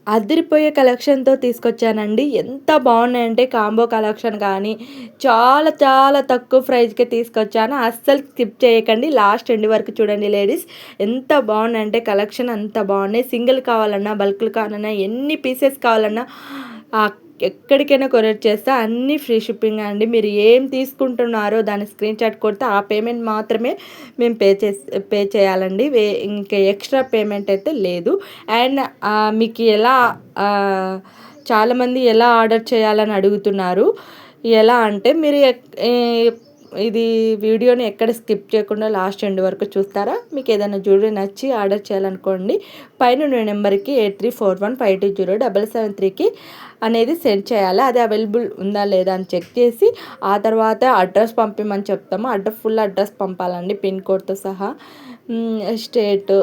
అదిరిపోయే కలెక్షన్‌తో తీసుకొచ్చానండి. ఎంత బాగున్నాయంటే కాంబో కలెక్షన్ కానీ, చాలా చాలా తక్కువ ప్రైస్‌కే తీసుకొచ్చాను. అస్సలు స్కిప్ చేయకండి. లాస్ట్ ఎండ్ వరకు చూడండి లేడీస్. ఎంత బాగున్నాయంటే కలెక్షన్ అంత బాగున్నాయి. సింగిల్ కావాలన్నా, బల్క్‌లు కావాలన్నా, ఎన్ని పీసెస్ కావాలన్నా ఎక్కడికైనా కొరియర్ చేస్తా. అన్నీ ఫ్రీ షిప్పింగ్ అండి. మీరు ఏం తీసుకుంటున్నారో దాని స్క్రీన్ షాట్ కొడితే ఆ పేమెంట్ మాత్రమే మేము పే చేయాలండి. ఇంకా ఎక్స్ట్రా పేమెంట్ అయితే లేదు. అండ్ మీకు ఎలా చాలామంది ఎలా ఆర్డర్ చేయాలని అడుగుతున్నారు. ఎలా అంటే మీరు ఇది వీడియోని ఎక్కడ స్కిప్ చేయకుండా లాస్ట్ ఎండ్ వరకు చూస్తారా. మీకు ఏదైనా జ్యువెలరీ నచ్చి ఆర్డర్ చేయాలనుకోండి, పైన నెంబర్కి 8341520773కి అనేది సెండ్ చేయాలి. అది అవైలబుల్ ఉందా లేదా అని చెక్ చేసి ఆ తర్వాత అడ్రస్ పంపిమని చెప్తాము. ఫుల్ అడ్రస్ పంపాలండి, పిన్ కోడ్తో సహా, స్టేట్,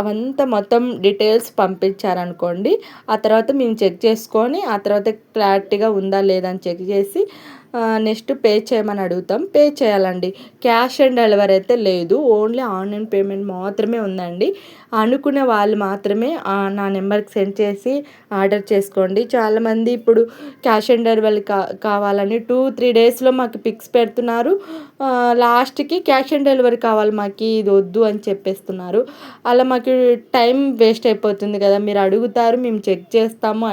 అవంతా మొత్తం డీటెయిల్స్ పంపించారనుకోండి. ఆ తర్వాత మేము చెక్ చేసుకొని ఆ తర్వాత క్లారిటీగా ఉందా లేదా అని చెక్ చేసి నెక్స్ట్ పే చేయమని అడుగుతాం. పే చేయాలండి. క్యాష్ ఆన్ డెలివరీ అయితే లేదు. ఓన్లీ ఆన్లైన్ పేమెంట్ మాత్రమే ఉందండి. అనుకునే వాళ్ళు మాత్రమే నా నెంబర్కి సెండ్ చేసి ఆర్డర్ చేసుకోండి. చాలామంది ఇప్పుడు క్యాష్ ఆన్ డెలివరీ కావాలని 2-3 డేస్లో మాకు పిక్స్ పెడుతున్నారు. లాస్ట్కి క్యాష్ ఆన్ డెలివరీ కావాలి మాకు, ఇది వద్దు అని చెప్పేస్తున్నారు. అలా మాకు టైం వేస్ట్ అయిపోతుంది కదా. మీరు అడుగుతారు, మేము చెక్ చేస్తాము,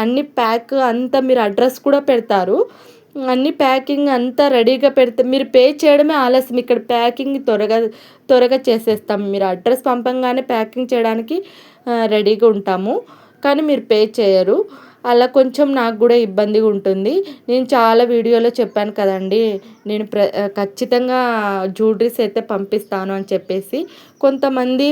అన్ని ప్యాక్ అంతా మీరు అడ్రస్ కూడా పెడతారు. అన్ని ప్యాకింగ్ అంతా రెడీగా పెడితే మీరు పే చేయడమే ఆలస్యం. ఇక్కడ ప్యాకింగ్ త్వరగా చేసేస్తాం. మీరు అడ్రస్ పంపంగానే ప్యాకింగ్ చేయడానికి రెడీగా ఉంటాము, కానీ మీరు పే చేయరు. అలా కొంచెం నాకు కూడా ఇబ్బందిగా ఉంటుంది. నేను చాలా వీడియోలో చెప్పాను కదండి, నేను ఖచ్చితంగా జ్యువెలరీస్ అయితే పంపిస్తాను అని చెప్పేసి. కొంతమంది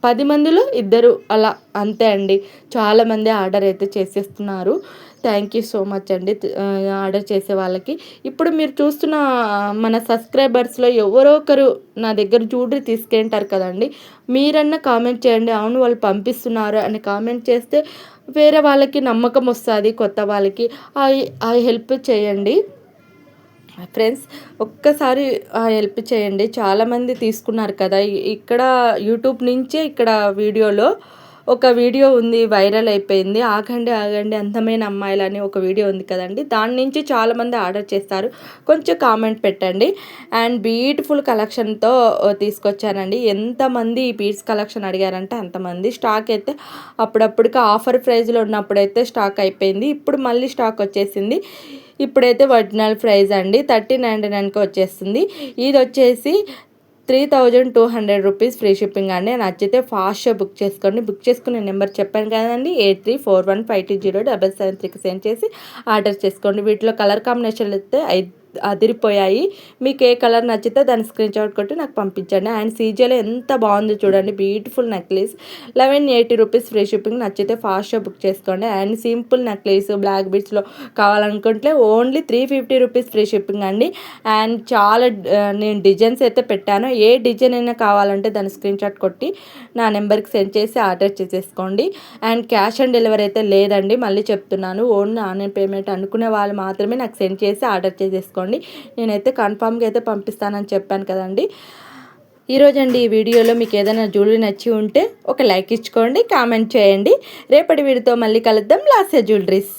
10 మందిలో 2 అలా అంతే అండి. చాలామంది ఆర్డర్ అయితే చేసేస్తున్నారు. థ్యాంక్ యూ సో మచ్ అండి ఆర్డర్ చేసే వాళ్ళకి. ఇప్పుడు మీరు చూస్తున్న మన సబ్స్క్రైబర్స్లో ఎవరో ఒకరు నా దగ్గర జ్యువెలరీ తీసుకుంటారు కదండి. మీరన్నా కామెంట్ చేయండి, అవును వాళ్ళు పంపిస్తున్నారు అని కామెంట్ చేస్తే వేరే వాళ్ళకి నమ్మకం వస్తుంది. కొత్త వాళ్ళకి ఆ హెల్ప్ చేయండి ఫ్రెండ్స్. ఒక్కసారి హెల్ప్ చేయండి. చాలామంది తీసుకున్నారు కదా. ఇక్కడ యూట్యూబ్ నుంచే ఇక్కడ వీడియోలో ఒక వీడియో ఉంది, వైరల్ అయిపోయింది. ఆగండి అందమైన అమ్మాయిలని ఒక వీడియో ఉంది కదండి, దాని నుంచి చాలామంది ఆర్డర్ చేస్తారు. కొంచెం కామెంట్ పెట్టండి. అండ్ బ్యూటిఫుల్ కలెక్షన్తో తీసుకొచ్చానండి. ఎంతమంది ఈ పీస్ కలెక్షన్ అడిగారంటే అంతమంది. స్టాక్ అయితే అప్పుడప్పుడుకి ఆఫర్ ప్రైస్లో ఉన్నప్పుడైతే స్టాక్ అయిపోయింది. ఇప్పుడు మళ్ళీ స్టాక్ వచ్చేసింది. ఇప్పుడైతే ఒరిజినల్ ప్రైస్ అండి 1399కి వచ్చేస్తుంది. ఇది వచ్చేసి 3200 రూపీస్ ఫ్రీ షిప్పింగ్ అండి. నచ్చితే ఫాస్ట్గా బుక్ చేసుకోండి. బుక్ చేసుకునే నెంబర్ చెప్పాను కదండి, 8341520773కి సెండ్ చేసి ఆర్డర్ చేసుకోండి. వీటిలో కలర్ కాంబినేషన్లు అయితే అదిరిపోయాయి. మీకు ఏ కలర్ నచ్చితే దాని స్క్రీన్ షాట్ కొట్టి నాకు పంపించండి. అండ్ సీజేలో ఎంత బాగుందో చూడండి, beautiful necklace 1180 rupees free shipping. నచ్చితే ఫాస్ట్గా బుక్ చేసుకోండి. అండ్ సింపుల్ నెక్లెస్ బ్లాక్ బీడ్స్లో కావాలనుకుంటే ఓన్లీ 350 రూపీస్ ఫ్రీ షిప్పింగ్ అండి. అండ్ చాలా నేను డిజైన్స్ అయితే పెట్టాను. ఏ డిజైన్ అయినా కావాలంటే దాని స్క్రీన్ షాట్ కొట్టి నా నెంబర్కి సెండ్ చేసి ఆర్డర్ చేసేసుకోండి. అండ్ క్యాష్ ఆన్ డెలివరీ అయితే లేదండి, మళ్ళీ చెప్తున్నాను. ఓన్లీ ఆన్లైన్ పేమెంట్ అనుకునే వాళ్ళు మాత్రమే నాకు సెండ్ చేసి ఆర్డర్ చేసేసుకోండి. నేనైతే కన్ఫామ్గా అయితే పంపిస్తానని చెప్పాను కదండి. ఈరోజండి ఈ వీడియోలో మీకు ఏదైనా జ్యువెలరీ నచ్చి ఉంటే ఒక లైక్ ఇచ్చుకోండి, కామెంట్ చేయండి. రేపటి వీడియోతో మళ్ళీ కలుద్దాం. లాస్య జ్యువెలరీస్.